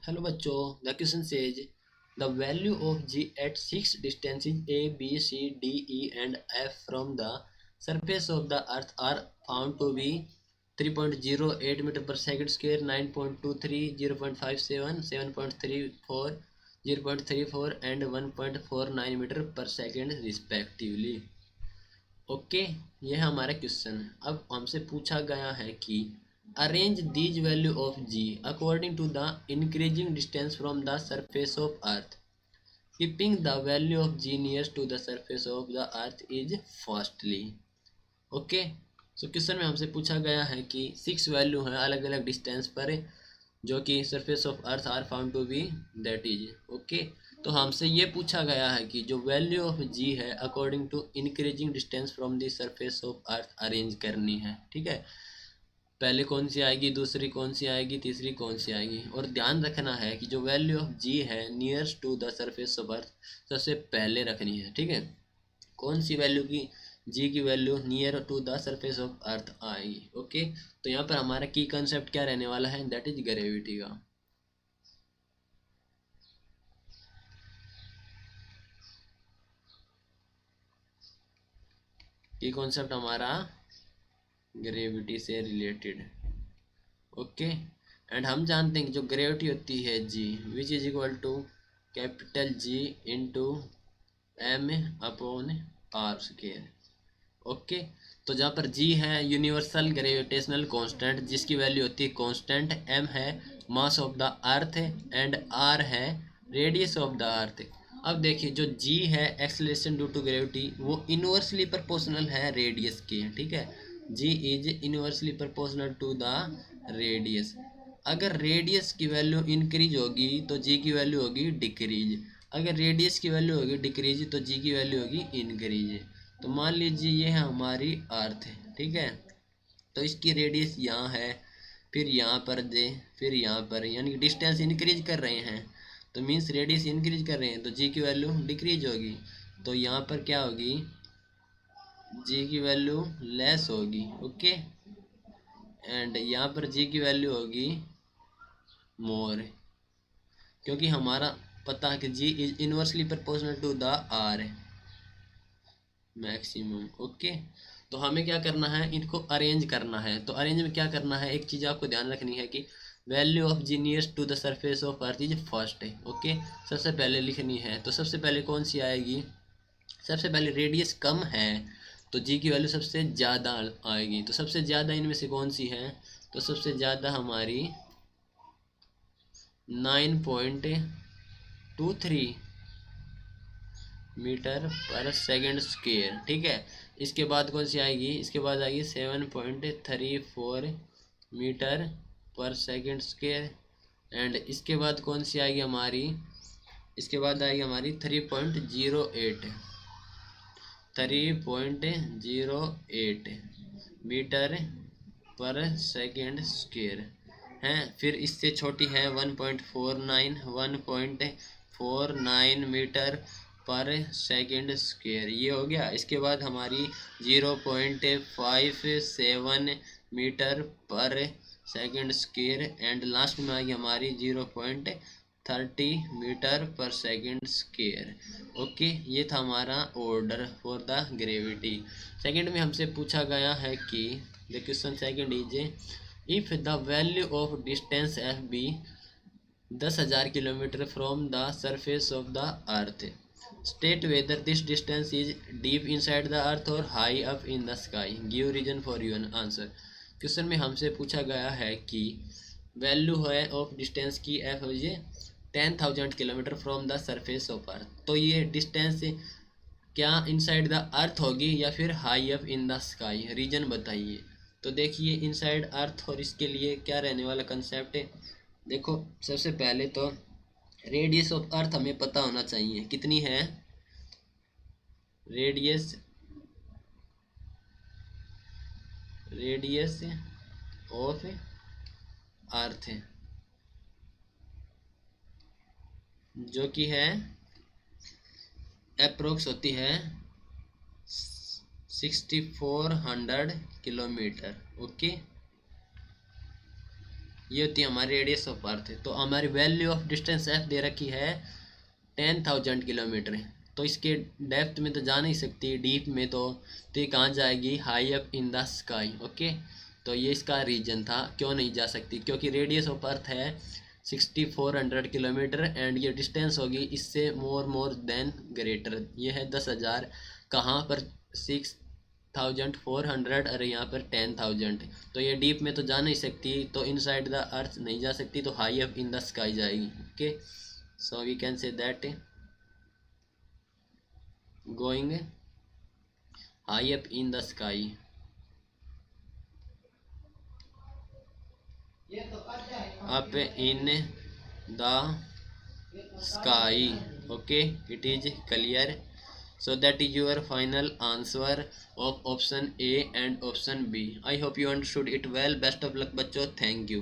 Hello बच्चों, the question says the value of g at six distances a, b, c, d, e and f from the surface of the earth are found to be 3.08 meter per second square, 9.23, 0.57, 7.34, 0.34 and 1.49 meter per second respectively. Okay, ये है हमारा question. अब हमसे पूछा गया है कि arrange these value of G according to the increasing distance from the surface of earth keeping the value of G near to the surface of the earth is fastly. Okay, so question में हमसे पूछा गया है कि 6 value हैं अलग अलग distance पर जो कि surface of earth are found to be that is okay. तो हमसे ये पूछा गया है कि जो वैल्यू ऑफ जी है according to increasing distance from the surface of earth arrange करनी है। ठीक है, पहले कौन सी आएगी, दूसरी कौन सी आएगी, तीसरी कौन सी आएगी। और ध्यान रखना है कि जो वैल्यू ऑफ जी है nearest to the surface of earth सबसे पहले रखनी है। ठीक है, कौन सी वैल्यू की, जी की value near to the surface of earth आएगी। ओके, तो यहाँ पर हमारा की कंसेप्ट क्या रहने वाला है, दैट इज ग्रेविटी का। की कॉन्सेप्ट हमारा ग्रेविटी से रिलेटेड। ओके, एंड हम जानते हैं कि जो ग्रेविटी होती है g which is equal to capital G into M upon R square. Okay, तो जहाँ पर जी है यूनिवर्सल ग्रेविटेशनल कांस्टेंट जिसकी वैल्यू होती है कांस्टेंट, एम है mass of the earth and R है रेडियस ऑफ द अर्थ। अब देखिए जो जी है एक्सेलरेशन ड्यू टू ग्रेविटी वो इनवर्सली प्रोपोर्शनल है रेडियस के। ठीक है, g is inversely proportional to the radius. अगर रेडियस की वैल्यू इंक्रीज होगी तो जी की वैल्यू होगी डिक्रीज, अगर रेडियस की वैल्यू होगी डिक्रीज तो जी की वैल्यू होगी इंक्रीज। तो मान लीजिए ये है हमारी अर्थ है। ठीक है, तो इसकी रेडियस यहाँ है, फिर यहाँ पर दे, फिर यहाँ पर, यानी कि डिस्टेंस इंक्रीज कर रहे हैं तो मीन्स रेडियस इंक्रीज कर रहे हैं तो जी की वैल्यू डिक्रीज होगी। तो यहाँ पर क्या होगी, जी की वैल्यू लेस होगी। ओके, एंड यहाँ पर जी की वैल्यू होगी मोर, क्योंकि हमारा पता है कि g is inversely proportional to the R maximum. Okay, तो हमें क्या करना है, इनको अरेंज करना है। तो अरेंज में क्या करना है, एक चीज़ आपको ध्यान रखनी है कि value of G nearest to the surface of earth is first है। ओके, सबसे पहले लिखनी है। तो सबसे पहले कौन सी आएगी, सबसे पहले रेडियस कम है तो जी की वैल्यू सबसे ज़्यादा आएगी। तो सबसे ज़्यादा इनमें से कौन सी है, तो सबसे ज़्यादा हमारी 9.23 मीटर पर सेकेंड स्क्वेयर। ठीक है, इसके बाद कौन सी आएगी, इसके बाद आएगी 7.34 मीटर पर सेकेंड स्क्वेयर। एंड इसके बाद कौन सी आएगी हमारी, इसके बाद आएगी हमारी 3.08 मीटर पर सेकेंड स्क्वेयर हैं। फिर इससे छोटी है 1.49 मीटर पर सेकेंड स्क्वेयर, ये हो गया। इसके बाद हमारी 0.57 मीटर पर सेकेंड स्क्वेयर एंड लास्ट में आएगी हमारी 0.30 मीटर पर सेकेंड स्क्वेयर। ओके, ये था हमारा order for the gravity. Second में हमसे पूछा गया है कि the question second is if the value of distance of be 10,000 kilometre from the surface of the earth state whether this distance is deep inside the earth और high up in the sky, give reason for your answer. Question में हमसे पूछा गया है कि value है of distance की F है 10,000 kilometre from the surface of अर्थ। तो ये डिस्टेंस क्या इनसाइड द अर्थ होगी या फिर high up in the sky, reason बताइए। तो देखिए इनसाइड अर्थ और इसके लिए क्या रहने वाला कंसेप्ट है। देखो सबसे पहले तो रेडियस ऑफ अर्थ हमें पता होना चाहिए कितनी है, रेडियस ऑफ अर्थ जो कि है अप्रोक्स होती है 6400 किलोमीटर। ओके, ये होती है हमारी रेडियस ऑफ अर्थ। तो हमारी वैल्यू ऑफ डिस्टेंस एफ दे रखी है 10,000 किलोमीटर। तो इसके डेप्थ में तो जा नहीं सकती, डीप में तो ये कहाँ जाएगी, high up in the sky. Okay, तो ये इसका रीजन था क्यों नहीं जा सकती, क्योंकि रेडियस ऑफ अर्थ है 6400 किलोमीटर एंड ये डिस्टेंस होगी इससे मोर देन ग्रेटर। ये है 10,000, कहाँ पर 6,400 और यहाँ पर 10,000। तो ये डीप में तो जा नहीं सकती, तो इनसाइड द अर्थ नहीं जा सकती, तो high up in the sky जाएगी। Okay, so we can say that going high up in the sky. up in the sky. Okay, it is clear. So that is your final answer of option A and option B. I hope you understood it well. Best of luck बच्चों, thank you.